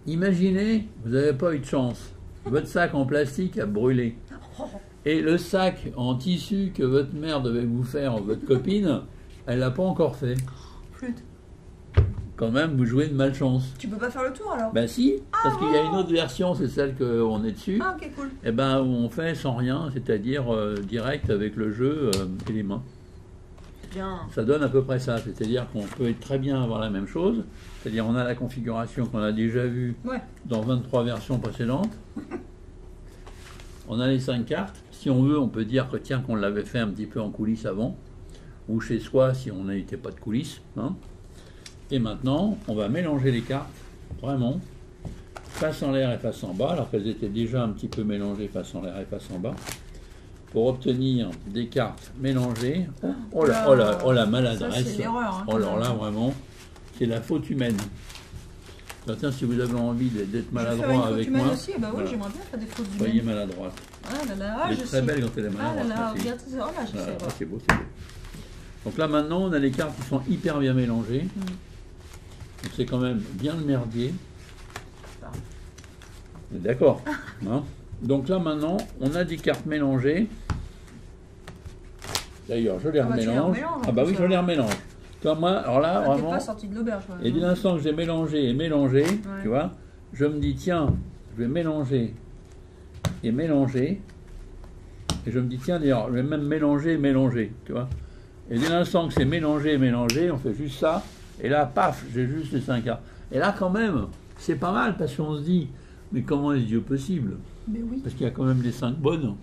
Imaginez, vous n'avez pas eu de chance. Votre sac en plastique a brûlé. Et le sac en tissu que votre mère devait vous faire, votre copine, elle l'a pas encore fait. Flûte. Quand même, vous jouez de malchance. Tu peux pas faire le tour alors? Ben si, parce qu'il y a une autre version, c'est celle qu'on est dessus. Ah ok, cool. Et ben où on fait sans rien, c'est-à-dire direct avec le jeu et les mains. Bien. Ça donne à peu près ça, c'est-à-dire qu'on peut très bien avoir la même chose, c'est-à-dire on a la configuration qu'on a déjà vue dans 23 versions précédentes. On a les 5 cartes. Si on veut, on peut dire que tiens qu'on l'avait fait un petit peu en coulisses avant, ou chez soi si on n'était pas de coulisses. Hein. Et maintenant, on va mélanger les cartes, vraiment, face en l'air et face en bas, alors qu'elles étaient déjà un petit peu mélangées face en l'air et face en bas, pour obtenir des cartes mélangées. Oh la maladresse. C'est l'erreur. Hein, oh là vraiment, c'est la faute humaine. Alors, tiens, si vous avez envie d'être maladroit avec moi, aussi, bah oui, j'aimerais bien faire des fautes humaines. Soyez maladroite. Ah là là, elle est très belle quand elle est maladroite. Ah là là, regarde, oh là, je sais. C'est beau, c'est beau. Donc là maintenant, on a les cartes qui sont hyper bien mélangées. Donc c'est quand même bien le merdier. D'accord. Hein? Donc là maintenant, on a des cartes mélangées. D'ailleurs, je les remélange. Ah bah oui, je les remélange. Comme moi, alors là, vraiment. Pas sorti de l'auberge. Et dès l'instant que j'ai mélangé et mélangé, tu vois, je me dis tiens, je vais mélanger et mélanger. Et je me dis tiens, d'ailleurs, je vais même mélanger et mélanger, tu vois. Et dès l'instant que c'est mélangé et mélangé, on fait juste ça. Et là, paf, j'ai juste les 5 cartes. Et là, quand même, c'est pas mal parce qu'on se dit, mais comment est-ce Dieu possible? Mais oui. Parce qu'il y a quand même les 5 bonnes.